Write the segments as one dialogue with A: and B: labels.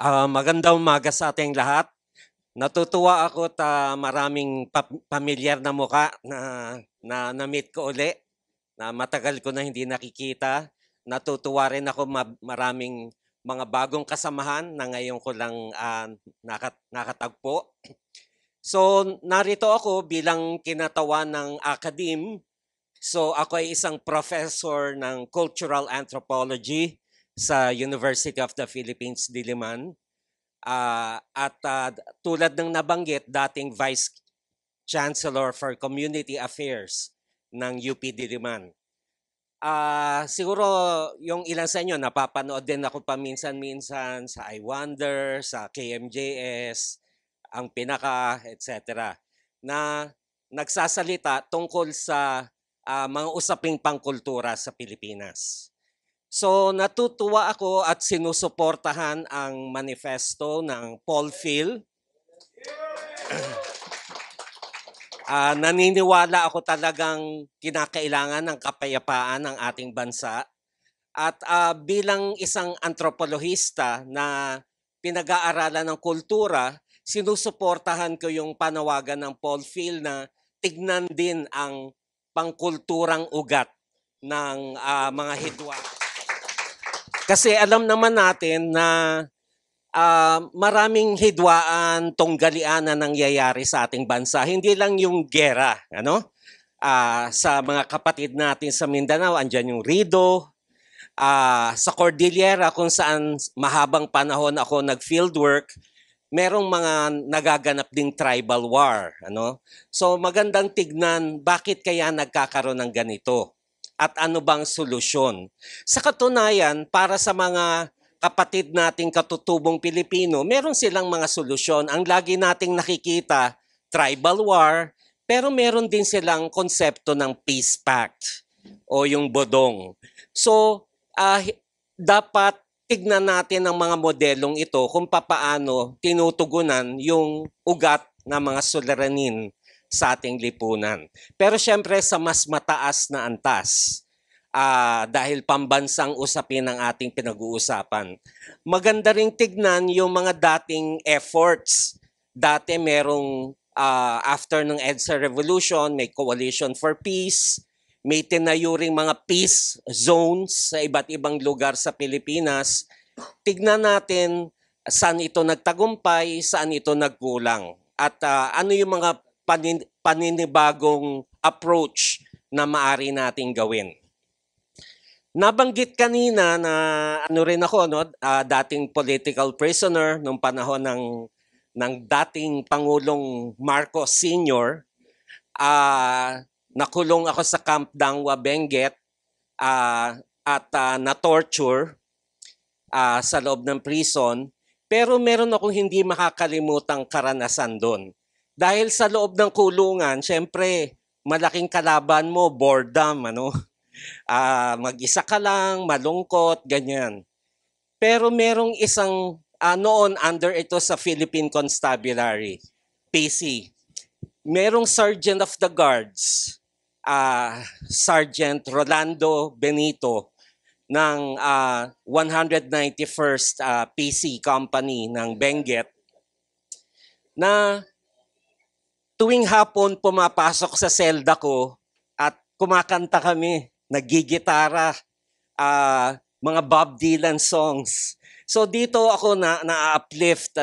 A: Magandang umaga sa ating lahat. Natutuwa ako at maraming pamilyar na muka na na-meet ko uli na matagal ko na hindi nakikita. Natutuwa rin ako maraming mga bagong kasamahan na ngayon ko lang nakatagpo. So narito ako bilang kinatawan ng academe. So ako ay isang professor ng cultural anthropology sa University of the Philippines, Diliman. Tulad ng nabanggit, dating Vice Chancellor for Community Affairs ng UP Diliman. Siguro yung ilan sa inyo, napapanood din ako paminsan-minsan sa I Wonder, sa KMJS, ang Pinaka, etc. na nagsasalita tungkol sa mga usaping pangkultura sa Pilipinas. So natutuwa ako at sinusuportahan ang manifesto ng Paul Phil. Naniniwala ako talagang kinakailangan ng kapayapaan ng ating bansa. At bilang isang antropolohista na pinag-aaralan ng kultura, sinusuportahan ko yung panawagan ng Paul Phil na tignan din ang pangkulturang ugat ng mga hidwa. Kasi alam naman natin na maraming hidwaan, tunggalian na nangyayari sa ating bansa. Hindi lang yung gera, ano? Sa mga kapatid natin sa Mindanao, andyan yung Rido. Sa Cordillera, kung saan mahabang panahon ako nag-fieldwork, merong mga nagaganap ding tribal war. Ano? So magandang tignan bakit kaya nagkakaroon ng ganito at ano bang solusyon. Sa katunayan, para sa mga kapatid nating katutubong Pilipino, meron silang mga solusyon. Ang lagi nating nakikita, tribal war, pero meron din silang konsepto ng peace pact o yung bodong. So, dapat tignan natin ang mga modelong ito kung papaano tinutugunan yung ugat ng mga suliranin sa ating lipunan. Pero syempre sa mas mataas na antas, dahil pambansang usapin ang ating pinag-uusapan. Maganda ring tignan yung mga dating efforts. Dati merong after ng EDSA Revolution, may Coalition for Peace, may tinayuring mga peace zones sa iba't ibang lugar sa Pilipinas. Tignan natin saan ito nagtagumpay, saan ito nagkulang. At ano yung mga paninibagong approach na maaari nating gawin. Nabanggit kanina na ano rin ako, no, dating political prisoner nung panahon ng dating Pangulong Marcos Sr. Nakulong ako sa Camp Dangwa, Benguet at na-torture sa loob ng prison. Pero meron akong hindi makakalimutang karanasan doon. Dahil sa loob ng kulungan, syempre, malaking kalaban mo, boredom, ano? Mag-isa ka lang, malungkot, ganyan. Pero merong isang, noon under ito sa Philippine Constabulary, PC. Merong Sergeant of the Guards, Sergeant Rolando Benito ng 191st PC Company ng Benguet na tuwing hapon pumapasok sa selda ko at kumakanta kami, naggigitara, mga Bob Dylan songs. So dito ako na-uplift,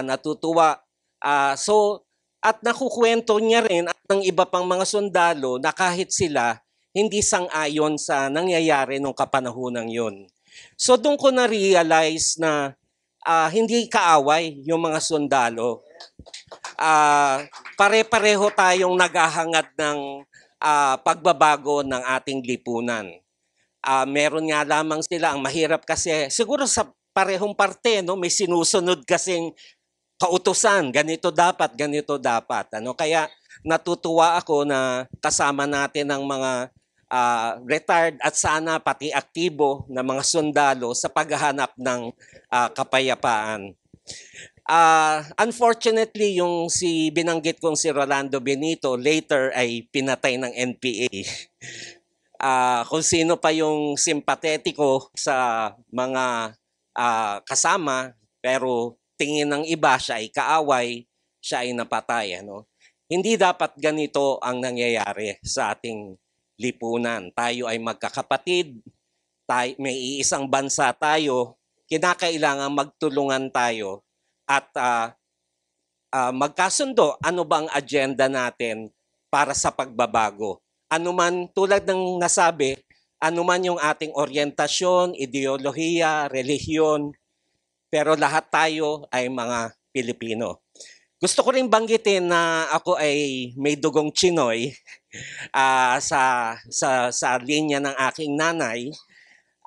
A: natutuwa. At nakukwento niya rin at ng iba pang mga sundalo na kahit sila hindi sang-ayon sa nangyayari nung kapanahonang yun. So doon ko na-realize na hindi kaaway yung mga sundalo. Pare-pareho tayong naghahangad ng pagbabago ng ating lipunan. Meron nga lamang sila, ang mahirap kasi, siguro sa parehong parte, no, may sinusunod kasing kautusan, ganito dapat, ganito dapat. Kaya natutuwa ako na kasama natin ang mga retired at sana pati aktibo na mga sundalo sa paghahanap ng kapayapaan. Unfortunately, yung binanggit kong si Rolando Benito, later ay pinatay ng NPA. Kung sino pa yung simpatetico sa mga kasama, pero tingin ng iba siya ay kaaway, siya ay napatay. Ano? Hindi dapat ganito ang nangyayari sa ating lipunan. Tayo ay magkakapatid, may iisang bansa tayo, kinakailangan magtulungan tayo at magkasundo ano bang agenda natin para sa pagbabago. Ano man tulad ng nasabi, ano man yung ating orientasyon, ideolohiya, relihiyon, pero lahat tayo ay mga Pilipino. Gusto ko rin banggitin na ako ay may dugong Chinoy sa linya ng aking nanay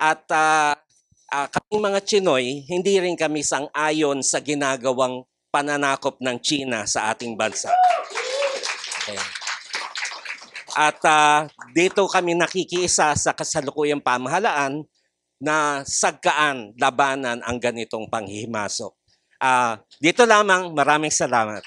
A: at kaming mga Chinoy, hindi rin kami sang-ayon sa ginagawang pananakop ng China sa ating bansa. Okay. At dito kami nakikiisa sa kasalukuyang pamahalaan na sagkaan, labanan ang ganitong panghihimasok. Dito lamang, maraming salamat.